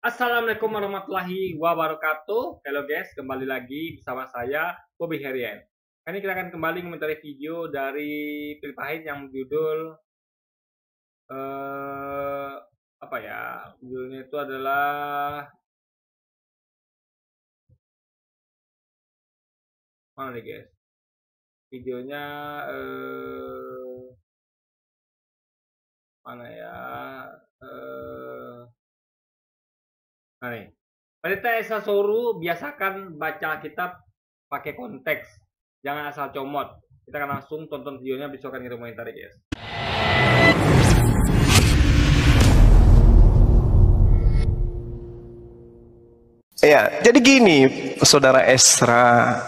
Assalamualaikum warahmatullahi wabarakatuh. Halo guys, kembali lagi bersama saya Bobby Herian. Kali ini kita akan kembali mengomentari video dari Philip Pahit yang berjudul apa ya? Judulnya itu adalah mana nih guys? Videonya mana ya? Nah nih. Pendeta Esa Soru biasakan baca kitab pakai konteks, jangan asal comot. Kita akan langsung tonton videonya, besok akan kita komentari guys. Ya, jadi gini, Saudara Esra,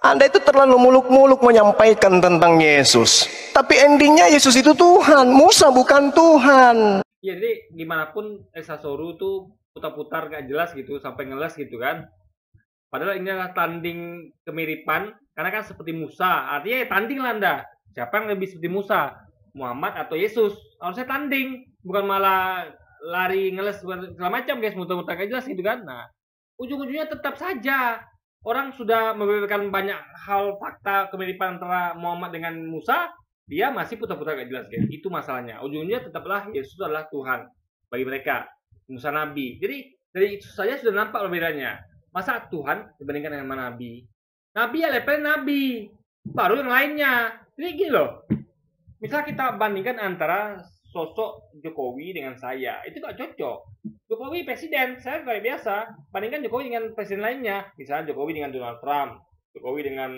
Anda itu terlalu muluk-muluk menyampaikan tentang Yesus. Tapi endingnya Yesus itu Tuhan, Musa bukan Tuhan. Ya, jadi gimana pun Esa Soru tuh putar-putar gak jelas gitu, sampai ngeles gitu kan. Padahal ini adalah tanding kemiripan, karena kan seperti Musa. Artinya ya tanding lah Anda. Siapa yang lebih seperti Musa? Muhammad atau Yesus? Harusnya tanding, bukan malah lari ngeles segala macam guys, muter-muter gak jelas gitu kan. Nah, ujung-ujungnya tetap saja orang sudah membeberkan banyak hal fakta kemiripan antara Muhammad dengan Musa, dia masih putar-putar gak jelas guys. Itu masalahnya. Ujungnya tetaplah Yesus adalah Tuhan bagi mereka, Musa Nabi. Jadi dari itu saja sudah nampak perbedaannya. Masa Tuhan dibandingkan dengan Nabi? Nabi ya levelnya Nabi, baru yang lainnya. Jadi gini loh, misal kita bandingkan antara sosok Jokowi dengan saya, itu gak cocok. Jokowi presiden, saya kayak biasa. Bandingkan Jokowi dengan presiden lainnya, misalnya Jokowi dengan Donald Trump, Jokowi dengan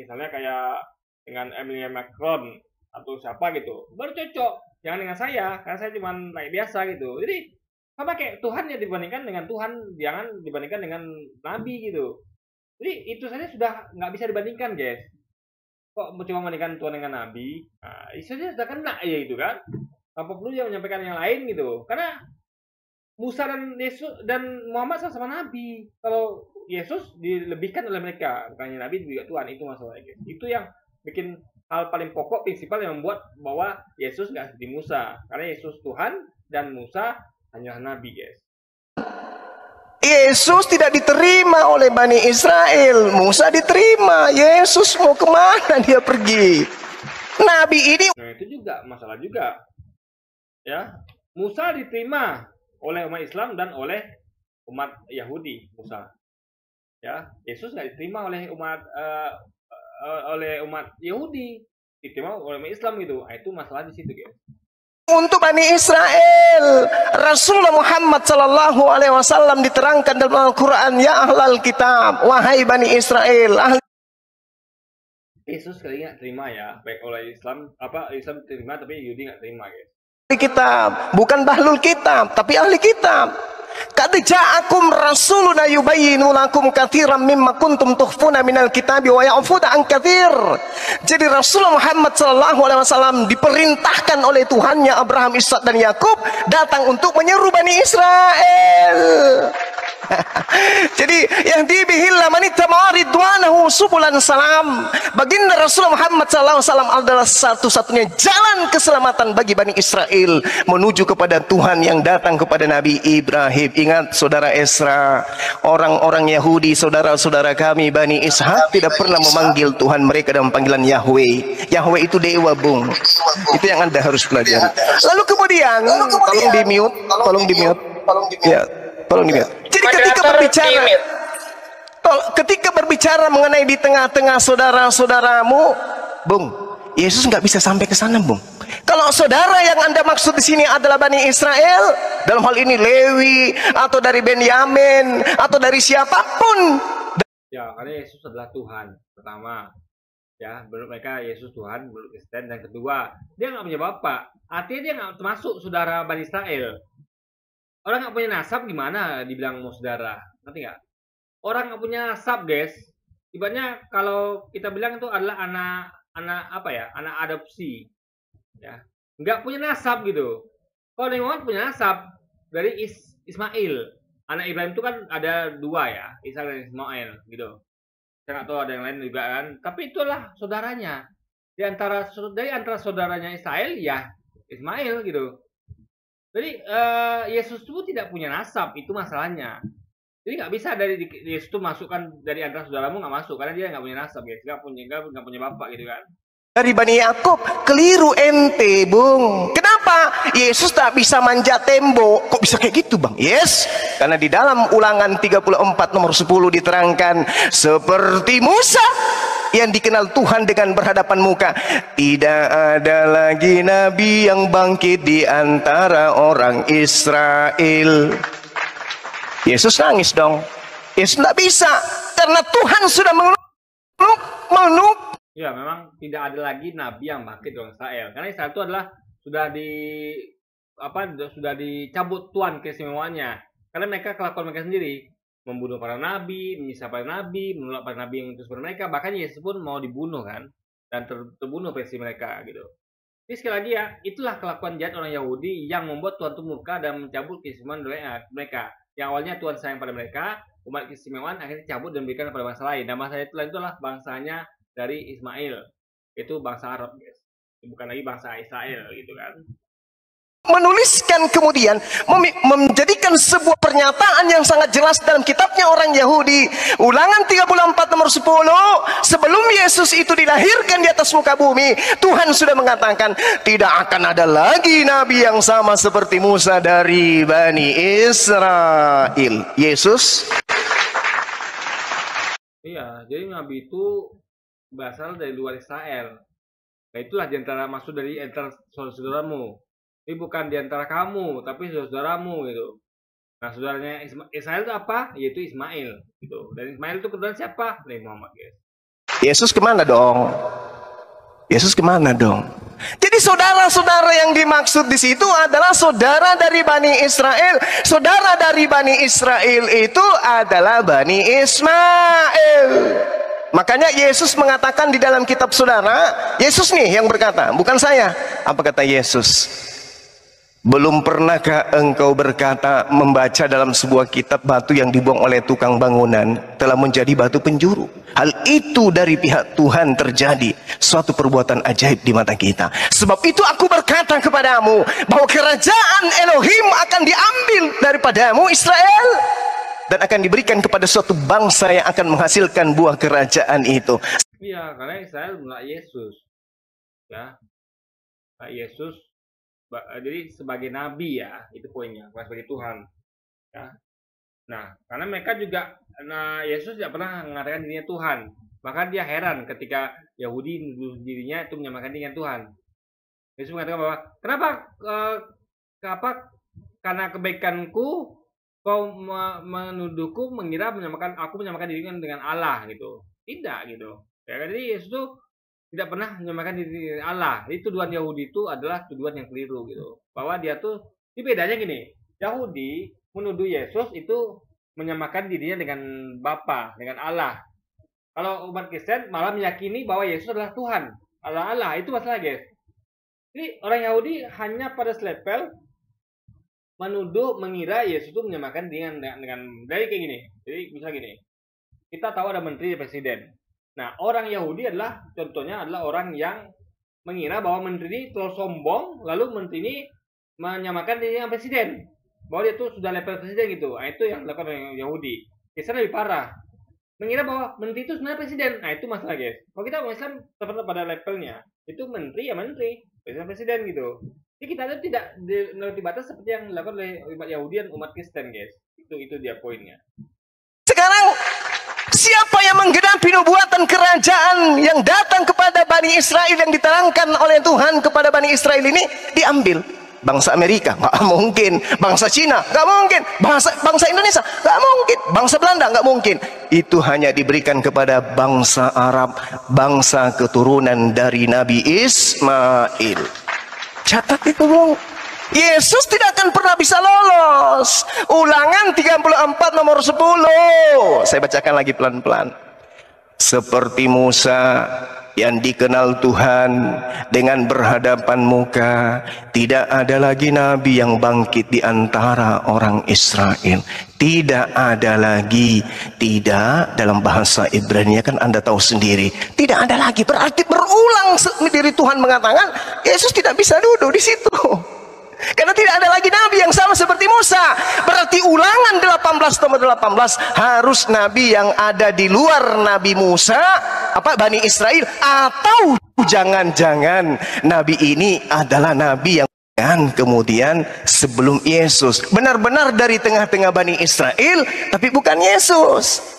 misalnya kayak dengan Emmanuel Macron atau siapa gitu, baru cocok. Jangan dengan saya, karena saya cuma kayak biasa gitu. Jadi sama kayak Tuhan ya, dibandingkan dengan Tuhan, jangan dibandingkan dengan Nabi gitu. Jadi itu saja sudah nggak bisa dibandingkan guys. Kok mau coba membandingkan Tuhan dengan Nabi? Nah, itu saja sudah kena ya itu kan. Apa perlu dia menyampaikan yang lain gitu? Karena Musa dan Yesus dan Muhammad sama-sama Nabi. Kalau Yesus dilebihkan oleh mereka, bukannya Nabi juga Tuhan, itu masalahnya guys. Itu yang bikin hal paling pokok prinsipal yang membuat bahwa Yesus nggak seperti Musa. Karena Yesus Tuhan dan Musa hanyalah Nabi guys. Yesus tidak diterima oleh Bani Israel, Musa diterima. Yesus mau kemana dia pergi? Nabi ini. Nah itu juga masalah juga. Ya, Musa diterima oleh umat Islam dan oleh umat Yahudi. Musa, ya, Yesus nggak diterima oleh umat Yahudi, diterima oleh umat Islam gitu. Nah, itu masalah di situ guys. Untuk Bani Israel, Rasulullah Muhammad sallallahu alaihi wasallam diterangkan dalam Al-Qur'an, ya ahlal kitab, wahai Bani Israel, ahli Yesus kali nggak terima ya, baik oleh Islam, Islam terima tapi Yahudi nggak terima guys. kitab, bukan bahlul kitab, tapi ahli kitab. Qad ja'akum rasuluna yubayyinu lakum katsiran mimma kuntum tukhfuna minal kitabi wa ya'fu an katsir. Jadi Rasulullah Muhammad sallallahu alaihi wasallam diperintahkan oleh Tuhannya Abraham, Ishak dan Yakub datang untuk menyeru Bani Israel. Jadi yang dibihilla manitama ridwanahu subulan salam. Baginda Rasulullah Muhammad SAW adalah satu-satunya jalan keselamatan bagi Bani Israel menuju kepada Tuhan yang datang kepada Nabi Ibrahim. Ingat saudara Esra, orang-orang Yahudi, saudara-saudara kami Bani Ishak tidak pernah memanggil Tuhan mereka dengan panggilan Yahweh. Yahweh itu dewa, bung. Itu yang Anda harus pelajari. Lalu kemudian tolong di mute, tolong di mute. Ya, tolong di mute. Jadi ketika berbicara mengenai di tengah-tengah saudara-saudaramu, bung, Yesus nggak bisa sampai ke sana, bung. Kalau saudara yang Anda maksud di sini adalah Bani Israel, dalam hal ini Lewi atau dari Benyamin atau dari siapapun. Ya, karena Yesus adalah Tuhan pertama. Ya, menurut mereka Yesus Tuhan, menurut Kristen. Dan kedua, dia nggak punya bapak. Artinya dia nggak termasuk saudara Bani Israel. Orang nggak punya nasab gimana dibilang mau saudara? Ngerti nggak? Orang nggak punya nasab guys. Ibaratnya kalau kita bilang itu adalah anak apa ya? Anak adopsi. Ya, nggak punya nasab gitu. Kalau Nabi Muhammad punya nasab dari Ismail. Anak Ibrahim itu kan ada dua ya, Ishak dan Ismail gitu. Saya nggak tahu ada yang lain juga kan. Tapi itulah saudaranya. Dari antara saudaranya Israel ya Ismail gitu. Jadi Yesus itu tidak punya nasab, itu masalahnya. Jadi nggak bisa dari Yesus itu masukkan dari antara saudaramu, nggak masuk karena dia nggak punya nasab, guys. Nggak punya bapak gitu kan. Dari Bani Yakub, keliru ente, Bung. Kenapa? Yesus tak bisa manjat tembok. Kok bisa kayak gitu, Bang? Yes, karena di dalam Ulangan 34 nomor 10 diterangkan, seperti Musa yang dikenal Tuhan dengan berhadapan muka, tidak ada lagi nabi yang bangkit di antara orang Israel. Yesus nangis dong. Yesus tidak bisa karena Tuhan sudah menuk. Ya, memang tidak ada lagi nabi yang bangkit dari Israel. Karena Israel itu adalah sudah dicabut Tuhan keistimewaannya. Karena mereka kelakuan mereka sendiri, membunuh para nabi, menyiksa para nabi, menolak para nabi yang utus mereka. Bahkan Yesus pun mau dibunuh kan, dan terbunuh versi mereka gitu. Jadi sekali lagi ya, itulah kelakuan jahat orang Yahudi yang membuat Tuhan itu murka dan mencabut keistimewaan mereka. Yang awalnya Tuhan sayang pada mereka, umat keistimewaan akhirnya dicabut dan diberikan kepada bangsa lain. Dan bangsa itu adalah bangsanya dari Ismail, itu bangsa Arab, guys. Bukan lagi bangsa Israel gitu kan. Menuliskan kemudian menjadikan sebuah pernyataan yang sangat jelas dalam kitabnya orang Yahudi, Ulangan 34 nomor 10, sebelum Yesus itu dilahirkan di atas muka bumi, Tuhan sudah mengatakan tidak akan ada lagi nabi yang sama seperti Musa dari Bani Israel. Yesus, iya, jadi nabi itu berasal dari luar Israel. Nah, itulah diantara maksud dari antara saudaramu. Ini bukan diantara kamu, tapi saudaramu gitu. Nah, saudaranya Israel itu apa? Yaitu Ismail gitu. Dan Ismail itu kebetulan siapa? Nabi Muhammad, guys. Yesus kemana dong? Yesus kemana dong? Jadi saudara-saudara yang dimaksud di situ adalah saudara dari Bani Israel. Saudara dari Bani Israel itu adalah Bani Ismail. Makanya Yesus mengatakan di dalam kitab saudara, Yesus nih yang berkata, bukan saya. Apa kata Yesus? Belum pernahkah engkau berkata, membaca dalam sebuah kitab, batu yang dibuang oleh tukang bangunan telah menjadi batu penjuru? Hal itu dari pihak Tuhan terjadi, suatu perbuatan ajaib di mata kita. Sebab itu aku berkata kepadamu, bahwa kerajaan Elohim akan diambil daripadamu Israel, dan akan diberikan kepada suatu bangsa yang akan menghasilkan buah kerajaan itu. Iya, karena Israel menolak Yesus. Ya, Yesus jadi sebagai nabi ya, itu poinnya, bukan sebagai Tuhan. Ya. Nah, karena mereka juga, Yesus tidak pernah mengatakan dirinya Tuhan. Maka dia heran ketika Yahudi menuduh dirinya itu menyamakan dengan Tuhan. Yesus mengatakan bahwa, kenapa karena kebaikanku kau menuduhku mengira menyamakan dirinya dengan Allah gitu. Tidak gitu. Ya, jadi Yesus itu tidak pernah menyamakan diri Allah. Jadi tuduhan Yahudi itu adalah tuduhan yang keliru gitu. Bahwa dia tuh, ini bedanya gini. Yahudi menuduh Yesus itu menyamakan dirinya dengan Bapa, dengan Allah. Kalau umat Kristen malah meyakini bahwa Yesus adalah Tuhan, Allah. Itu masalah, guys. Jadi orang Yahudi hanya pada level mengira Yesus itu menyamakan dengan dari kayak gini. Jadi bisa gini. Kita tahu ada menteri dan presiden. Nah, orang Yahudi adalah contohnya adalah orang yang mengira bahwa menteri ini terlalu sombong, lalu menteri ini menyamakan dirinya dengan presiden, bahwa dia itu sudah level presiden gitu. Nah, itu yang dilakukan orang Yahudi. Kristen lebih parah, mengira bahwa menteri itu sebenarnya presiden. Nah, itu masalah, guys. Kalau kita Islam tetap pada levelnya, itu menteri ya menteri, presiden gitu. Jadi kita itu tidak melewati batas seperti yang dilakukan oleh umat Yahudi dan umat Kristen, guys. Itu dia poinnya. Sekarang siapa yang menggenapi nubuatan kerajaan yang datang kepada Bani Israel yang diterangkan oleh Tuhan kepada Bani Israel ini diambil? Bangsa Amerika nggak mungkin, bangsa Cina nggak mungkin, bangsa Indonesia nggak mungkin, bangsa Belanda nggak mungkin. Itu hanya diberikan kepada bangsa Arab, bangsa keturunan dari Nabi Ismail. Catat itu, Bung. Yesus tidak akan pernah bisa lolos. Ulangan 34 nomor 10. Saya bacakan lagi pelan-pelan. Seperti Musa yang dikenal Tuhan dengan berhadapan muka, tidak ada lagi nabi yang bangkit di antara orang Israel. Tidak ada lagi. Tidak, dalam bahasa Ibrani kan Anda tahu sendiri, tidak ada lagi berarti berulang diri Tuhan mengatakan Yesus tidak bisa duduk di situ. Karena tidak ada lagi nabi yang sama seperti Musa. Berarti Ulangan 18:18 harus nabi yang ada di luar Nabi Musa, Bani Israel, atau jangan-jangan nabi ini adalah nabi yang kemudian sebelum Yesus, benar-benar dari tengah-tengah Bani Israel, tapi bukan Yesus.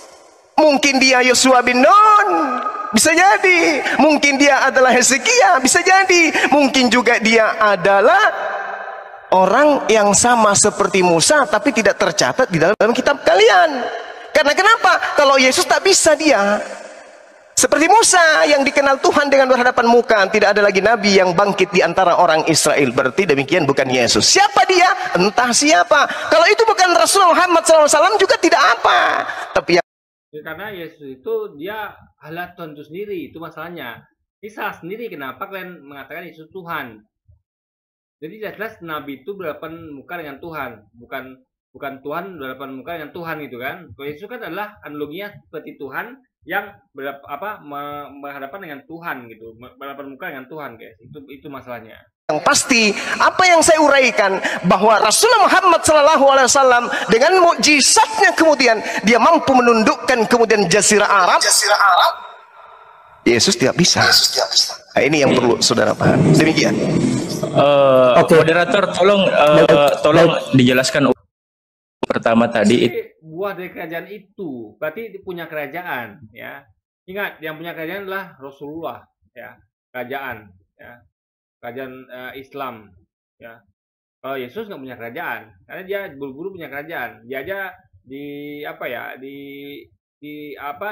Mungkin dia Yosua bin Nun, bisa jadi. Mungkin dia adalah Hezekia, bisa jadi. Mungkin juga dia adalah orang yang sama seperti Musa, tapi tidak tercatat di dalam kitab kalian. Karena kenapa? Kalau Yesus tak bisa dia. Seperti Musa yang dikenal Tuhan dengan berhadapan muka, tidak ada lagi nabi yang bangkit di antara orang Israel. Berarti demikian bukan Yesus. Siapa dia? Entah siapa. Kalau itu bukan Rasul Muhammad SAW juga tidak apa. Tapi ya, karena Yesus itu dia Allah Tuhan itu sendiri, itu masalahnya. Isa sendiri, kenapa kalian mengatakan Yesus Tuhan? Jadi jelas nabi itu berhadapan muka dengan Tuhan, bukan Tuhan berhadapan muka dengan Tuhan gitu kan. Kalau Yesus kan adalah analoginya seperti Tuhan yang berhadapan dengan Tuhan gitu, berhadapan muka dengan Tuhan, guys. Itu masalahnya. Yang pasti apa yang saya uraikan, bahwa Rasulullah Muhammad SAW dengan mukjizatnya kemudian dia mampu menundukkan kemudian Jazirah Arab. Yesus tidak bisa. Nah, ini yang perlu saudara paham. Demikian. Moderator, tolong dijelaskan pertama tadi. Buah dari kerajaan itu berarti punya kerajaan, ya. Ingat, yang punya kerajaan adalah Rasulullah, ya. Kerajaan, ya. Kerajaan Islam, ya. Kalau Yesus nggak punya kerajaan, karena dia buru-buru punya kerajaan. Dia aja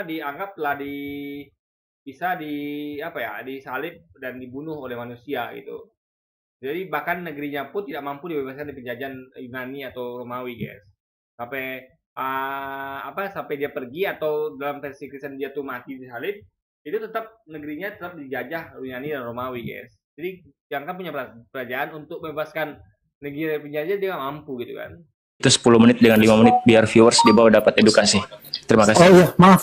dianggap telah disalib dan dibunuh oleh manusia gitu. Jadi bahkan negerinya pun tidak mampu dibebaskan dari penjajahan Yunani atau Romawi, guys. Sampai dia pergi, atau dalam versi Kristen dia tuh mati disalib, itu tetap negerinya tetap dijajah Yunani dan Romawi, guys. Jadi jangan punya kerajaan untuk membebaskan negeri dari penjajah, dia nggak mampu gitu kan. Itu 10 menit dengan 5 menit biar viewers di bawah dapat edukasi. Terima kasih. Oh iya, maaf,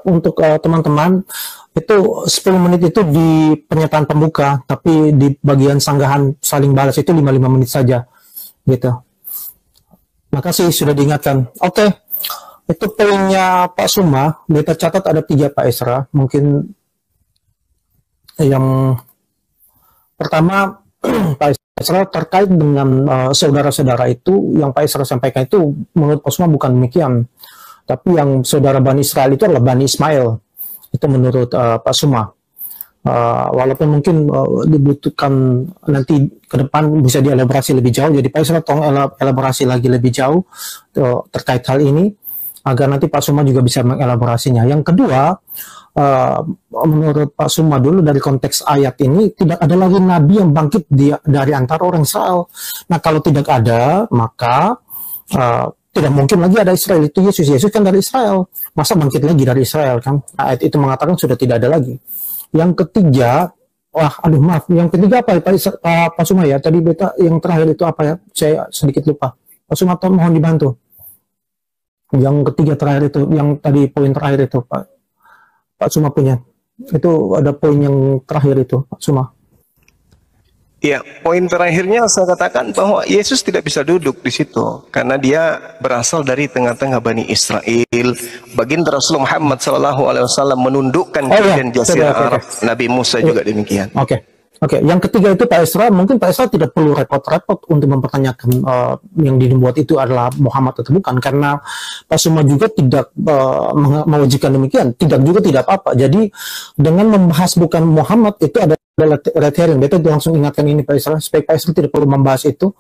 untuk teman-teman, itu 10 menit itu di pernyataan pembuka, tapi di bagian sanggahan saling balas itu 5 menit saja gitu. Makasih sudah diingatkan. Oke, itu poinnya Pak Suma. Beta catat ada 3 Pak Esra. Mungkin yang pertama Pak Esra terkait dengan saudara-saudara itu, yang Pak Esra sampaikan itu menurut Pak Suma bukan demikian. Tapi yang saudara Bani Israel itu adalah Bani Ismail. Itu menurut Pak Suma. Walaupun mungkin dibutuhkan nanti ke depan bisa dielaborasi lebih jauh, jadi Pak Isra tolong elaborasi lagi lebih jauh terkait hal ini agar nanti Pak Suma juga bisa mengelaborasinya. Yang kedua, menurut Pak Suma dulu dari konteks ayat ini tidak ada lagi nabi yang bangkit dari antara orang Israel. Nah, kalau tidak ada, maka tidak mungkin lagi ada Israel. Itu Yesus kan dari Israel, masa bangkit lagi dari Israel kan? Ayat itu mengatakan sudah tidak ada lagi. Yang ketiga, yang ketiga apa ya Pak Suma ya? Tadi beta yang terakhir itu apa ya? Saya sedikit lupa. Pak Suma mohon dibantu. Yang ketiga terakhir itu, yang tadi poin terakhir itu Pak Suma punya. Itu ada poin yang terakhir itu Pak Suma. Ya, poin terakhirnya saya katakan bahwa Yesus tidak bisa duduk di situ karena dia berasal dari tengah-tengah Bani Israel. Baginda Rasul Muhammad SAW menundukkan kemudian Jazirah Arab. Nabi Musa juga demikian. Oke. Yang ketiga itu Pak Esra, mungkin Pak Esra tidak perlu repot-repot untuk mempertanyakan yang dibuat itu adalah Muhammad atau bukan, karena Pak Suma juga tidak mewajibkan demikian, tidak apa-apa. Jadi dengan membahas bukan Muhammad itu ada red herring. Beta langsung ingatkan ini Pak Esra, supaya Pak Esra tidak perlu membahas itu.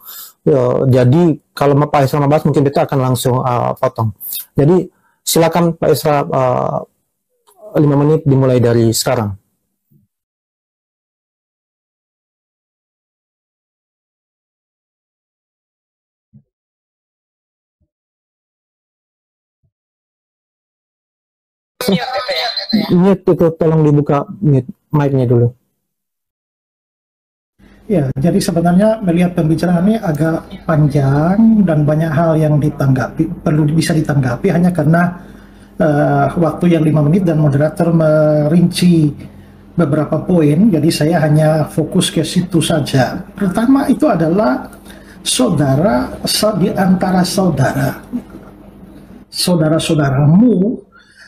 Jadi kalau Pak Esra membahas mungkin beta akan langsung potong. Jadi silakan Pak Esra, 5 menit dimulai dari sekarang. Mute itu tolong dibuka mic-nya dulu. Ya, jadi sebenarnya melihat pembicaraan ini agak panjang dan banyak hal yang perlu bisa ditanggapi hanya karena waktu yang 5 menit dan moderator merinci beberapa poin, jadi saya hanya fokus ke situ saja. Pertama itu adalah saudara di antara saudara-saudaramu.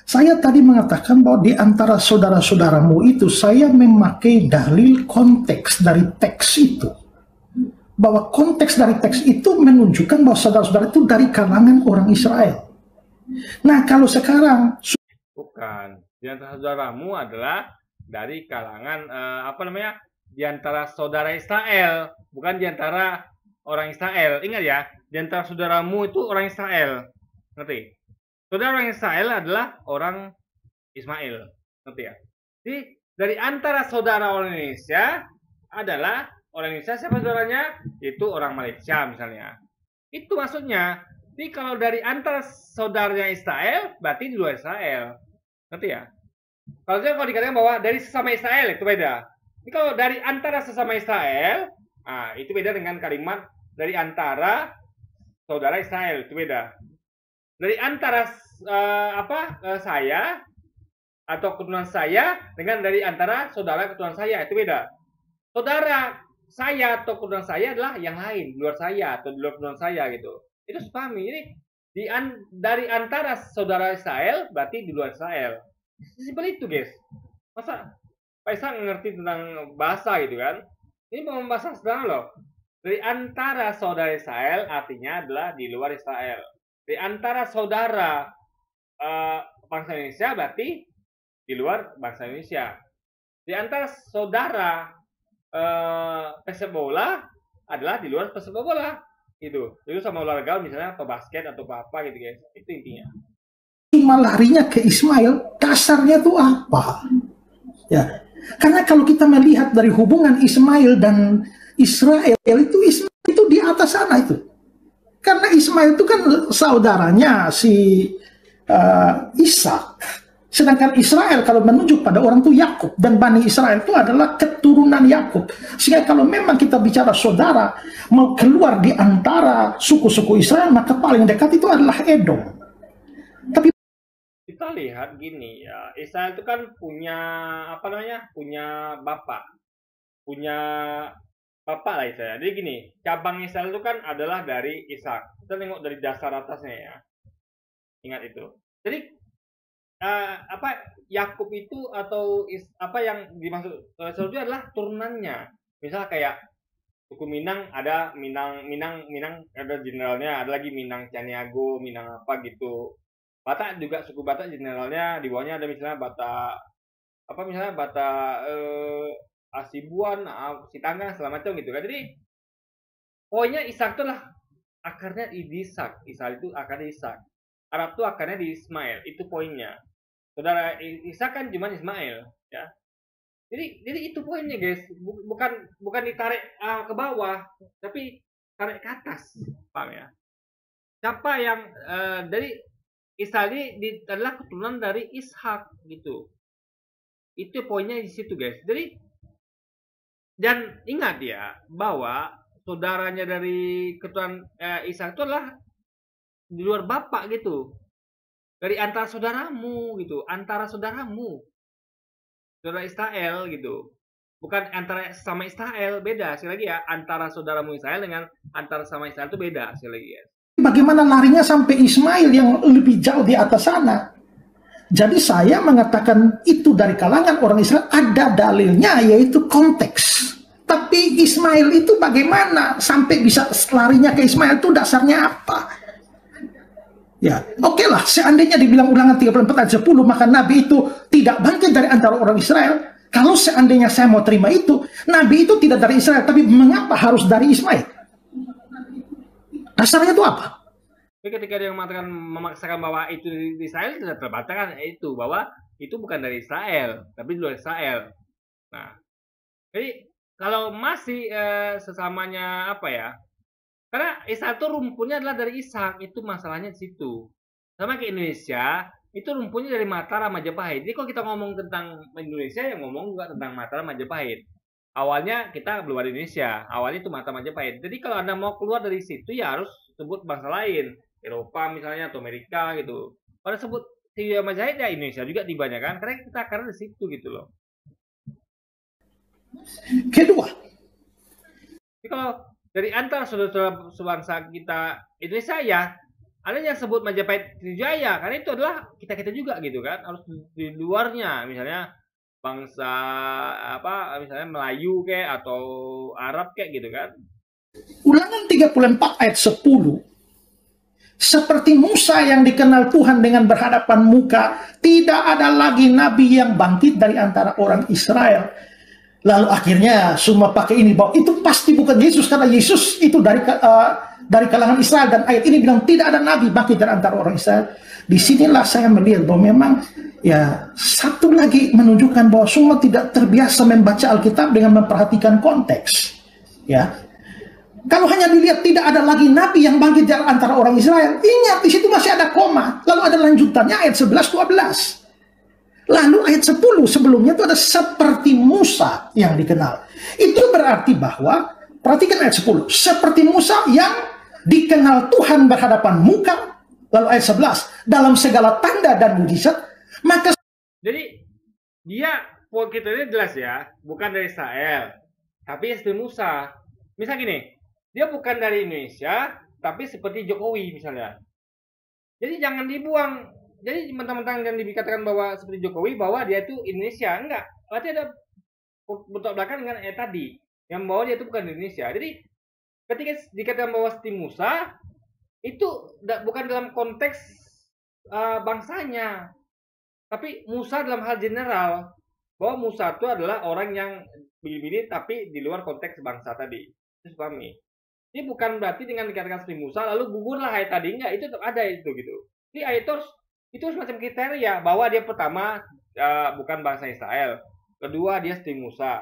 Saya tadi mengatakan bahwa di antara saudara-saudaramu itu saya memakai dalil konteks dari teks itu. Bahwa konteks dari teks itu menunjukkan bahwa saudara-saudara itu dari kalangan orang Israel. Nah, kalau sekarang Bukan. Di antara saudaramu adalah dari kalangan di antara saudara Israel, bukan di antara orang Israel. Ingat ya, di antara saudaramu itu orang Israel. Ngerti? Saudara orang Israel adalah orang Ismail. Ngerti ya? Jadi dari antara saudara orang Indonesia adalah orang Indonesia, siapa saudaranya? Itu orang Malaysia misalnya. Itu maksudnya. Jadi kalau dari antara saudaranya Israel, berarti di luar Israel. Ngerti ya? Kalau dikatakan bahwa dari sesama Israel itu beda. Jadi kalau dari antara sesama Israel, itu beda dengan kalimat dari antara saudara Israel, itu beda. Dari antara saya atau keturunan saya dengan dari antara saudara keturunan saya, itu beda. Saudara saya atau keturunan saya adalah yang lain, di luar saya atau di luar keturunan saya gitu. Itu sepahami. Jadi dari antara saudara Israel berarti di luar Israel. Simpel itu, guys. Masa Pak Isa ngerti tentang bahasa gitu kan? Ini bahasa sederhana loh. Dari antara saudara Israel artinya adalah di luar Israel. Di antara saudara bangsa Indonesia berarti di luar bangsa Indonesia. Di antara saudara pesepak bola adalah di luar pesepak bola. Itu sama olahraga misalnya atau basket atau apa gitu, guys. Itu intinya. Larinya ke Ismail, dasarnya itu apa? Ya, karena kalau kita melihat dari hubungan Ismail dan Israel, itu Ismail itu di atas sana itu. Karena Ismail itu kan saudaranya si Ishak. Sedangkan Israel kalau menunjuk pada orang itu Yakub, dan Bani Israel itu adalah keturunan Yakub. Sehingga kalau memang kita bicara saudara mau keluar di antara suku-suku Israel, maka paling dekat itu adalah Edom. Tapi kita lihat gini ya, Israel itu kan punya punya bapak lah Israel. Jadi gini, cabang Israel itu kan adalah dari Ishak. Kita tengok dari dasar atasnya ya, ingat itu. Jadi Yakub itu atau yang dimaksud Israel itu adalah turunannya. Misal kayak suku Minang ada Minang ada generalnya, ada lagi Minang Caniago, Minang apa gitu. Batak juga suku Batak generalnya, di bawahnya ada misalnya Batak Asibuan, Sitanggang segala macam gitu kan. Jadi pokoknya Ishak itu lah akarnya di Ishak. Ishak itu akarnya Ishak. Arab itu akarnya di Ismail, itu poinnya. Saudara Ishak kan cuma Ismail, ya. Jadi itu poinnya, guys. Bukan ditarik ke bawah, tapi tarik ke atas, paham ya? Siapa yang dari Ishak ini adalah keturunan dari Ishak gitu. Itu poinnya di situ, guys. Jadi dan ingat ya bahwa saudaranya dari keturunan Ishak itu adalah di luar bapak gitu. Dari antara saudaramu gitu, antara saudaramu. Saudara Israel gitu. Bukan antara sama Israel, beda. Sekali lagi ya, antara saudaramu Israel dengan antara sama Israel itu beda, sekali lagi ya. Bagaimana larinya sampai Ismail yang lebih jauh di atas sana? Jadi saya mengatakan itu dari kalangan orang Israel, ada dalilnya yaitu konteks. Tapi Ismail itu bagaimana sampai bisa larinya ke Ismail itu dasarnya apa? Ya, oke lah, seandainya dibilang Ulangan 34 ayat 10, maka Nabi itu tidak bangkit dari antara orang Israel. Kalau seandainya saya mau terima itu, Nabi itu tidak dari Israel, tapi mengapa harus dari Ismail? Dasarnya itu apa? Tapi ketika dia memaksakan bahwa itu di Israel, tidak terbatalkan itu bahwa itu bukan dari Israel, tapi di luar Israel. Nah, jadi kalau masih sesamanya apa ya? Karena Ishak itu rumputnya adalah dari Ishak, itu masalahnya di situ. Sama kayak Indonesia, itu rumputnya dari Mataram Majapahit. Jadi kalau kita ngomong tentang Indonesia, yang ngomong juga tentang Mataram Majapahit. Awalnya kita belum ada Indonesia, awalnya itu Mataram Majapahit. Jadi kalau Anda mau keluar dari situ, ya harus sebut bangsa lain, Eropa misalnya atau Amerika gitu. Kalau sebut Majapahit ya Indonesia juga tibanya kan, karena kita karena di situ gitu loh. Kedua, Jadi kalau dari antara saudara-saudara sebangsa kita Indonesia ya, ada yang sebut Majapahit Sriwijaya, karena itu adalah kita-kita juga gitu kan, harus di luarnya, misalnya bangsa apa, misalnya Melayu kayak atau Arab kayak gitu kan. Ulangan 34 ayat 10. Seperti Musa yang dikenal Tuhan dengan berhadapan muka, tidak ada lagi nabi yang bangkit dari antara orang Israel. Lalu akhirnya semua pakai ini bahwa itu pasti bukan Yesus, karena Yesus itu dari kalangan Israel, dan ayat ini bilang tidak ada nabi bangkit dari antara orang Israel. Disinilah saya melihat bahwa memang ya satu lagi menunjukkan bahwa semua tidak terbiasa membaca Alkitab dengan memperhatikan konteks. Ya, kalau hanya dilihat tidak ada lagi nabi yang bangkit dari antara orang Israel, ingat di situ masih ada koma, lalu ada lanjutannya ayat 11-12. Lalu ayat 10 sebelumnya itu ada seperti Musa yang dikenal. Itu berarti bahwa, perhatikan ayat 10, seperti Musa yang dikenal Tuhan berhadapan muka. Lalu ayat 11, dalam segala tanda dan mujizat, maka... Jadi dia kita ini jelas ya, bukan dari Israel, tapi seperti Musa. Misal gini, dia bukan dari Indonesia, tapi seperti Jokowi misalnya. Jadi jangan dibuang. Jadi mentang-mentang yang dikatakan bahwa seperti Jokowi, bahwa dia itu Indonesia. Enggak. Berarti ada bertolak belakang dengan ayat tadi, yang bahwa dia itu bukan Indonesia. Jadi ketika dikatakan bahwa seperti Musa, itu bukan dalam konteks bangsanya, tapi Musa dalam hal general, bahwa Musa itu adalah orang yang begini-begini tapi di luar konteks bangsa tadi. Itu pahami. Ini bukan berarti dengan dikatakan seperti Musa lalu gugurlah ayat tadi, enggak, itu tetap ada itu gitu. Jadi ayat itu semacam kriteria bahwa dia pertama bukan bangsa Israel, kedua dia seperti Musa.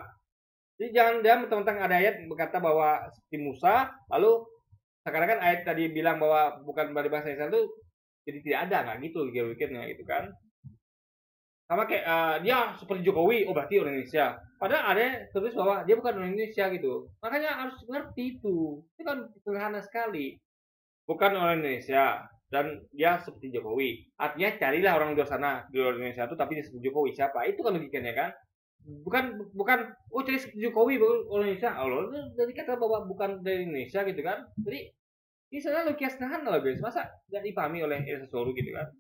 Jadi jangan dia mentang-mentang ada ayat berkata bahwa seperti Musa, lalu sekarang kan ayat tadi bilang bahwa bukan dari bangsa Israel itu jadi tidak ada, nggak gitu pikirnya gitu kan. Sama kayak dia seperti Jokowi, oh berarti orang Indonesia. Padahal ada tulis bahwa dia bukan orang Indonesia gitu. Makanya harus ngerti itu kan sederhana sekali. Bukan orang Indonesia dan dia seperti Jokowi. Artinya carilah orang di luar sana, di luar Indonesia itu tapi dia seperti Jokowi. Siapa? Itu kan logikanya kan. Bukan oh cari seperti Jokowi orang Indonesia. Allah dari kata bahwa bukan dari Indonesia gitu kan. Jadi ini sebenarnya logika sederhana loh guys. Masa nggak dipahami oleh seseorang gitu kan.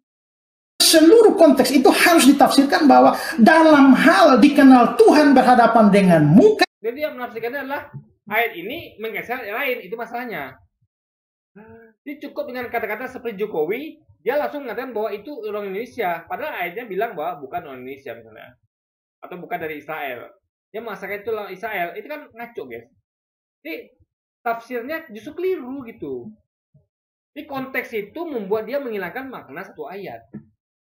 Seluruh konteks itu harus ditafsirkan bahwa dalam hal dikenal Tuhan berhadapan dengan muka. Jadi dia menafsirkannya adalah ayat ini menggeser yang lain, itu masalahnya. Jadi cukup dengan kata-kata seperti Jokowi, dia langsung mengatakan bahwa itu orang Indonesia. Padahal ayatnya bilang bahwa bukan orang Indonesia misalnya. Atau bukan dari Israel. Dia mengatakan itu orang Israel. Itu kan ngaco guys. Jadi tafsirnya justru keliru gitu. Jadi konteks itu membuat dia menghilangkan makna satu ayat.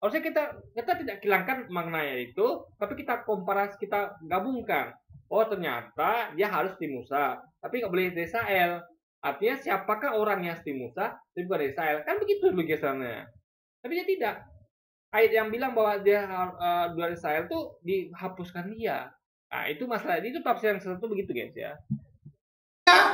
Harusnya kita tidak hilangkan maknanya itu, tapi kita komparasi, kita gabungkan. Oh ternyata dia harus di Musa, tapi nggak boleh dari Israel. Artinya siapakah orang yang seperti Musa, tapi bukan dari Israel? Kan begitu logikanya. Tapi dia tidak. Ayat yang bilang bahwa dia dari Israel itu dihapuskan dia. Nah itu masalah, itu tafsir yang satu begitu guys ya.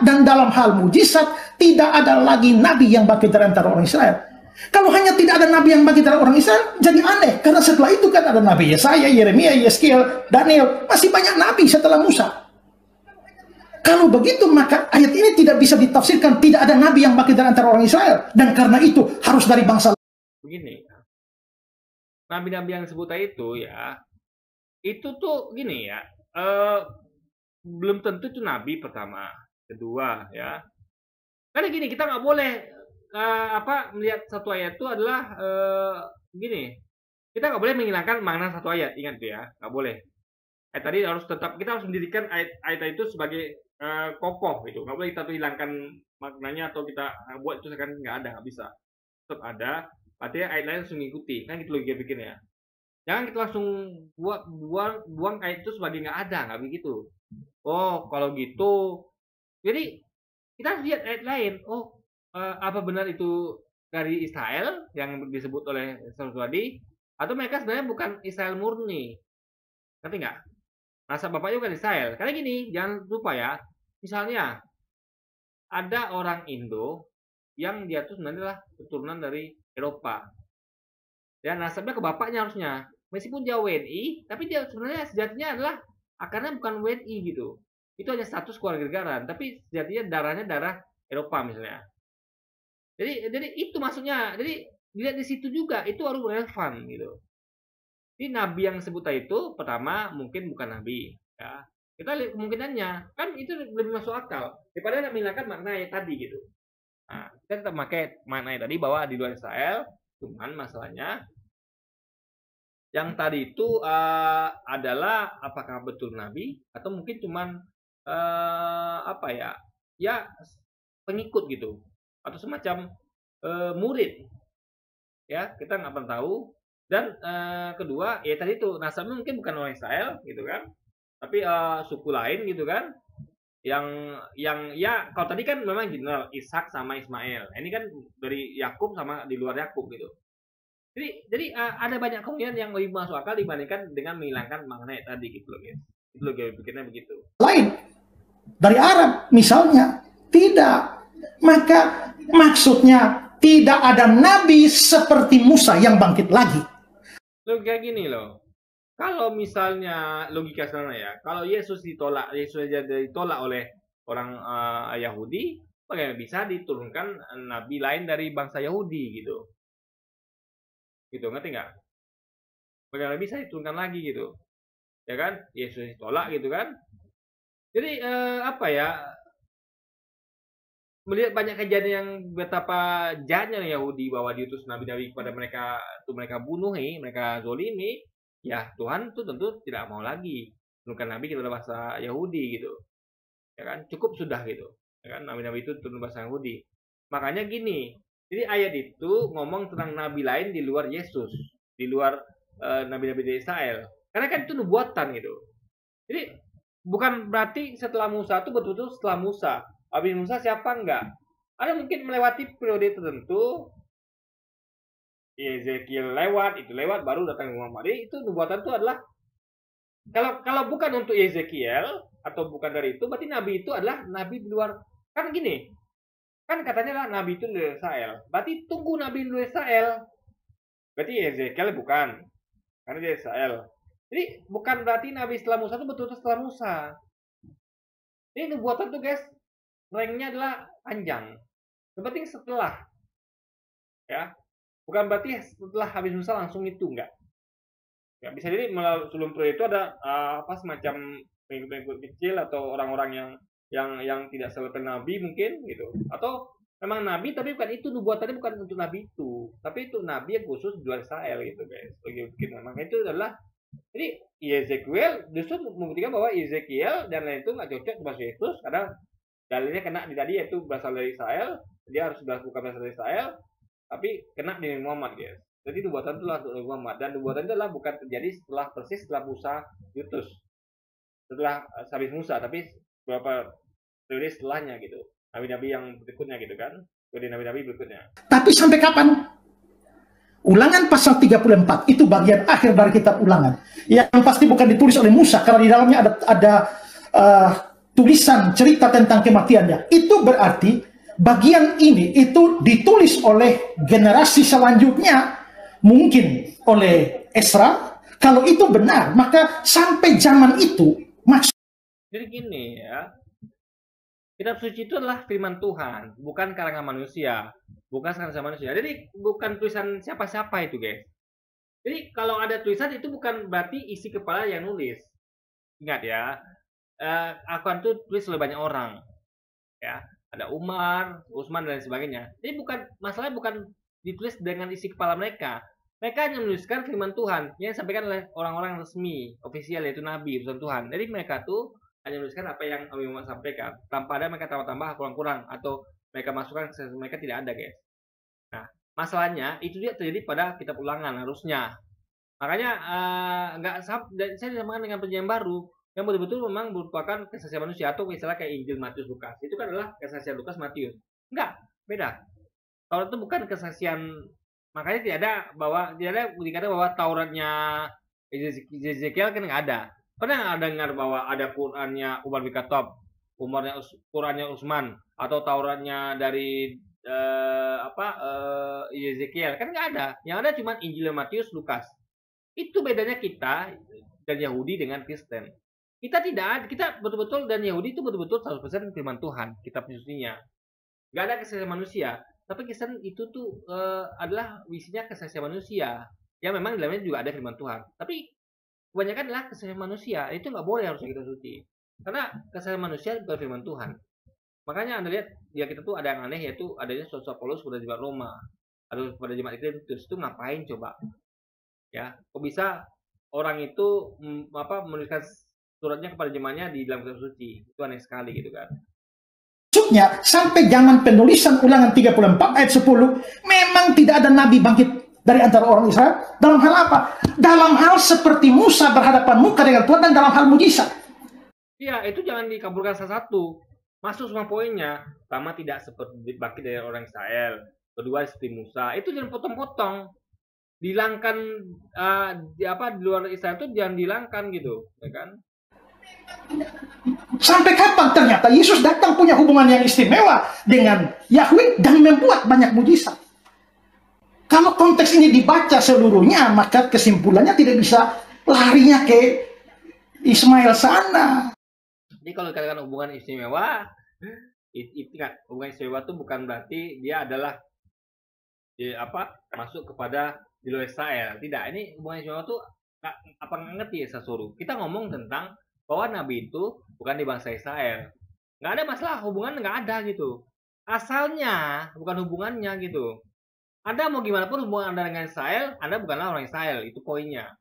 Dan dalam hal mujizat, tidak ada lagi nabi yang bangkit dari antara orang Israel. Kalau hanya tidak ada nabi yang bangkit dari orang Israel, jadi aneh. Karena setelah itu kan ada nabi Yesaya, Yeremia, Yeskiel, Daniel. Masih banyak nabi setelah Musa. Kalau begitu maka ayat ini tidak bisa ditafsirkan tidak ada nabi yang bangkit dari antara orang Israel, dan karena itu harus dari bangsa. Begini, nabi-nabi yang disebut itu ya, itu tuh gini ya, belum tentu itu nabi pertama, kedua ya. Karena gini, kita nggak boleh melihat satu ayat itu adalah gini, kita nggak boleh menghilangkan makna satu ayat, ingat tuh ya, nggak boleh. Tadi harus tetap kita harus mendirikan ayat itu sebagai kokoh gitu, nggak boleh kita tuh hilangkan maknanya atau kita buat itu seakan nggak ada, nggak bisa, tetap ada. Artinya ayat lain harus mengikuti, kan gitu logika bikinnya. Jangan kita langsung buang ayat itu sebagai nggak ada, nggak begitu. Oh kalau gitu, jadi kita lihat ayat lain. Oh apa benar itu dari Israel yang disebut oleh Saudari, atau mereka sebenarnya bukan Israel murni, ngerti nggak? Nasab bapaknya bukan Israel. Karena gini, jangan lupa ya, misalnya ada orang Indo yang dia tuh sebenarnya adalah keturunan dari Eropa, dan nasabnya ke bapaknya harusnya, meskipun dia WNI, tapi dia sebenarnya sejatinya adalah akarnya bukan WNI gitu. Itu hanya status keluarga negaraan, tapi sejatinya darahnya darah Eropa misalnya. Jadi itu maksudnya. Jadi dilihat di situ juga itu harus relevan gitu. Jadi nabi yang sebut itu pertama mungkin bukan nabi, ya. Kita lihat kemungkinannya, kan itu lebih masuk akal daripada menghilangkan makna yang tadi gitu. Nah, kita tetap pakai makna yang tadi bahwa di luar Israel, cuman masalahnya yang tadi itu adalah apakah betul nabi atau mungkin cuman apa ya? Ya pengikut gitu atau semacam murid. Ya, kita nggak pernah tahu. Dan kedua, ya tadi itu nasabnya mungkin bukan orang Israel gitu kan. Tapi suku lain gitu kan. Yang ya kalau tadi kan memang general Ishak sama Ismail. Ini kan dari Yakub sama di luar Yakub gitu. Jadi ada banyak kemungkinan yang lebih masuk akal dibandingkan dengan menghilangkan makna tadi gitu loh, guys. Itu loh gue pikirnya begitu. Lain dari Arab misalnya tidak, maka maksudnya tidak ada nabi seperti Musa yang bangkit lagi. Logika gini loh. Kalau misalnya logika sana ya, kalau Yesus ditolak oleh orang Yahudi, bagaimana bisa diturunkan nabi lain dari bangsa Yahudi gitu? Gitu, ngerti nggak? Bagaimana bisa diturunkan lagi gitu? Ya kan? Yesus ditolak gitu kan? Jadi apa ya? Melihat banyak kejadian yang betapa jahatnya Yahudi bahwa diutus nabi-nabi kepada mereka itu mereka bunuhi, mereka zolimi, ya Tuhan tuh tentu tidak mau lagi menurunkan nabi kepada bangsa Yahudi gitu. Ya kan? Cukup sudah gitu. Ya kan? Nabi-nabi itu turun bahasa Yahudi. Makanya gini, jadi ayat itu ngomong tentang nabi lain di luar Yesus, di luar nabi-nabi dari Israel. Karena kan itu nubuatan gitu. Jadi bukan berarti setelah Musa itu betul-betul setelah Musa. Habis Musa siapa enggak? Ada mungkin melewati periode tertentu. Ezekiel lewat, itu lewat baru datang Muhammad. Jadi itu nubuatan itu adalah kalau bukan untuk Ezekiel atau bukan dari itu, berarti nabi itu adalah nabi di luar. Kan gini, kan katanya lah nabi itu dari Israel. Berarti tunggu nabi dari Israel. Berarti Ezekiel bukan, karena dia Israel. Jadi bukan berarti nabi setelah Musa itu betul-betul setelah Musa. Ini nubuatan tuh guys, ranknya adalah panjang. Yang penting setelah, ya, bukan berarti setelah habis Musa langsung itu enggak. Ya bisa jadi sebelum itu ada apa semacam pengikut-pengikut kecil atau orang-orang yang tidak selevel nabi mungkin gitu. Atau memang nabi tapi bukan itu nubuatannya bukan untuk nabi itu, tapi itu nabi yang khusus di luar Israel gitu guys. Begitu. Maka itu adalah jadi Ezekiel justru membuktikan bahwa Ezekiel dan lain itu nggak cocok bahasa Yesus karena dalilnya kena di tadi yaitu berasal dari Israel, dia harus bukan berasal dari Israel, tapi kena di Muhammad guys. Jadi nubuatan itu adalah untuk Muhammad dan nubuatan itu adalah bukan terjadi setelah Musa diutus, setelah habis Musa, tapi beberapa periode setelahnya gitu, nabi-nabi yang berikutnya gitu kan, periode nabi-nabi berikutnya. Tapi sampai kapan? Ulangan pasal 34 itu bagian akhir dari kitab Ulangan yang pasti bukan ditulis oleh Musa karena di dalamnya ada tulisan cerita tentang kematiannya. Itu berarti bagian ini itu ditulis oleh generasi selanjutnya, mungkin oleh Esra. Kalau itu benar, maka sampai zaman itu jadi gini ya, kitab suci itu adalah firman Tuhan, bukan karangan manusia, bukan karangan manusia. Jadi bukan tulisan siapa-siapa itu guys. Jadi kalau ada tulisan itu bukan berarti isi kepala yang nulis. Ingat ya, Al-Quran itu tulis oleh banyak orang, ya. Ada Umar, Utsman dan sebagainya. Jadi masalahnya bukan ditulis dengan isi kepala mereka. Mereka hanya menuliskan firman Tuhan yang disampaikan oleh orang-orang resmi, ofisial yaitu nabi, utusan Tuhan. Jadi mereka tuh hanya menuliskan apa yang Nabi Muhammad sampaikan, tanpa ada mereka tambah-tambah kurang-kurang atau mereka masukkan mereka tidak ada guys. Nah masalahnya itu dia terjadi pada kitab Ulangan harusnya. Makanya saya disamakan dengan perjanjian baru yang betul-betul memang merupakan kesaksian manusia atau istilah kayak Injil Matius Lukas. Itu kan adalah kesaksian Lukas Matius. Enggak, beda. Taurat itu bukan kesaksian, makanya tidak ada dikata bahwa Tauratnya Ezekiel kan nggak ada. Pernah nggak dengar bahwa ada Qurannya Umar bin Khattab, Qurannya Utsman, atau Tauratnya dari Ezekiel? Kan nggak ada. Yang ada cuma Injil Matius Lukas. Itu bedanya kita dan Yahudi dengan Kristen. Kita betul-betul, dan Yahudi itu betul-betul 100% firman Tuhan, kitab sucinya. Gak ada kesaksian manusia. Tapi kesan itu tuh adalah visinya kesaksian manusia. Ya memang di dalamnya juga ada firman Tuhan. Tapi kebanyakan adalah kesaksian manusia. Itu nggak boleh harusnya kita suci. Karena kesaksian manusia bukan firman Tuhan. Makanya Anda lihat, ya kita tuh ada yang aneh, yaitu adanya sosok Paulus pada jemaat Roma. Atau pada jemaat Korintus itu ngapain coba? Ya, kok bisa orang itu menuliskan suratnya kepada jemaatnya di dalam kitab suci? Itu aneh sekali gitu kan. Maksudnya, sampai zaman penulisan Ulangan 34 ayat 10, memang tidak ada nabi bangkit dari antara orang Israel. Dalam hal apa? Dalam hal seperti Musa berhadapan muka dengan Tuhan, dan dalam hal mujizat. Iya, itu jangan dikabulkan salah satu. Masuk semua poinnya. Pertama, tidak seperti bangkit dari orang Israel. Kedua, seperti Musa. Itu jangan potong-potong. Dihilangkan di luar Israel itu jangan dihilangkan gitu, ya kan? Sampai kapan ternyata Yesus datang punya hubungan yang istimewa dengan Yahweh dan membuat banyak mujizat. Kalau konteks ini dibaca seluruhnya, maka kesimpulannya tidak bisa larinya ke Ismail sana. Jadi kalau dikatakan hubungan istimewa, itu kan hubungan istimewa itu bukan berarti dia adalah masuk kepada di luar Israel. Tidak, ini hubungan istimewa itu apa ngerti ya Sasuru? Kita ngomong tentang bahwa Nabi itu bukan di bangsa Israel. Nggak ada masalah, hubungan nggak ada gitu. Asalnya, bukan hubungannya gitu. Anda mau gimana pun hubungan Anda dengan Israel, Anda bukanlah orang Israel, itu poinnya.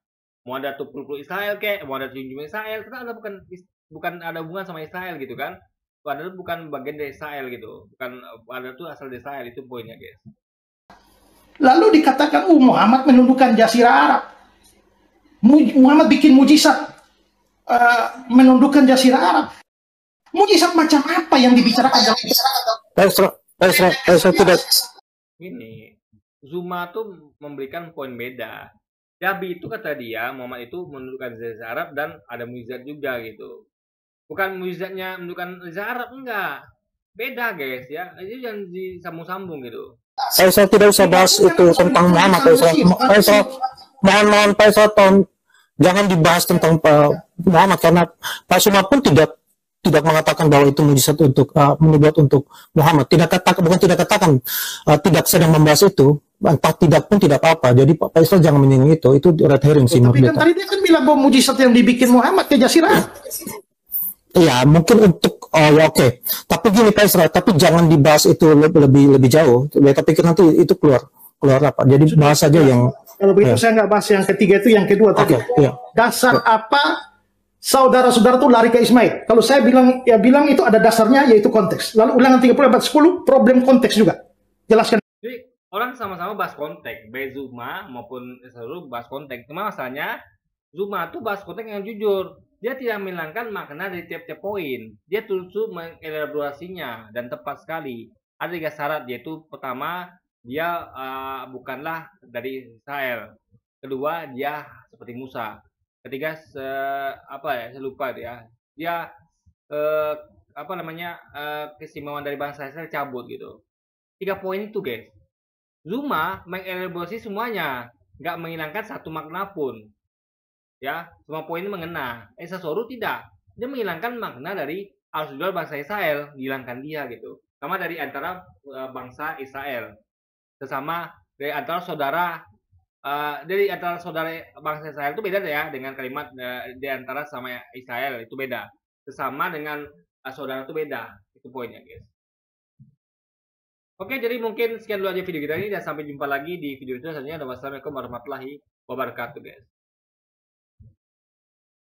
Mau ada tupul Israel mau ada cium Israel, karena Anda bukan ada hubungan sama Israel gitu kan. Anda bukan bagian dari Israel gitu. Bukan Anda tuh asal dari Israel, itu poinnya guys. Lalu dikatakan, Muhammad menundukkan Jazirah Arab. Muhammad bikin mujizat. Menundukkan Jazirah Arab. Mujizat macam apa yang dibicarakan dalam tidak. Ini Zuma tuh memberikan poin beda. Nabi itu kata dia, Muhammad itu menundukkan Jazirah Arab dan ada mujizat juga gitu. Bukan mujizatnya menundukkan Jazirah Arab, enggak. Beda guys ya. Itu jangan disambung-sambung gitu. Saya tidak usah bahas itu tentang Muhammad. Mohon Pak Soton, jangan dibahas tentang Muhammad, karena Pak Suma pun tidak mengatakan bahwa itu mujizat untuk menubuat untuk Muhammad. Tidak sedang membahas itu. Entah tidak pun tidak apa-apa. Jadi Pak Islam jangan menyinggung itu. Itu red herring sih. Tapi kan tadi dia kan bilang bahwa mujizat yang dibikin Muhammad ke Jazirah. Iya, mungkin untuk oke. Tapi gini Pak Isra, tapi jangan dibahas itu lebih jauh. Kita pikir nanti itu keluar apa. Jadi bahas saja yang. Kalau begitu saya nggak bahas yang ketiga, itu yang kedua tadi. Iya. Dasar apa saudara-saudara itu lari ke Ismail? Kalau saya bilang itu ada dasarnya, yaitu konteks. Lalu Ulangan 34:10 problem konteks juga. Jelaskan. Jadi orang sama-sama bahas konteks, baik Zuma maupun seluruh bahas konteks. Cuma masalahnya Zuma tuh bahas konteks yang jujur. Dia tidak menghilangkan makna dari tiap-tiap poin. Dia terus mengelaborasinya dan tepat sekali. Ada 3 syarat, yaitu pertama, dia bukanlah dari Israel. Kedua, dia seperti Musa. Ketiga, saya lupa ya. Dia keistimewaan dari bangsa Israel cabut gitu. 3 poin itu guys. Zuma mengelaborasi semuanya, nggak menghilangkan satu makna pun. Ya, semua poin ini mengena. Sasoru tidak. Dia menghilangkan makna dari al-sudul bangsa Israel, dihilangkan dia gitu. Sama dari antara bangsa Israel. Sesama dari antara saudara bangsa Israel itu beda ya dengan kalimat di antara sama Israel itu beda. Sesama dengan saudara itu beda. Itu poinnya, guys. Oke, jadi mungkin sekian dulu aja video kita ini dan sampai jumpa lagi di video selanjutnya. Wassalamualaikum warahmatullahi wabarakatuh, guys.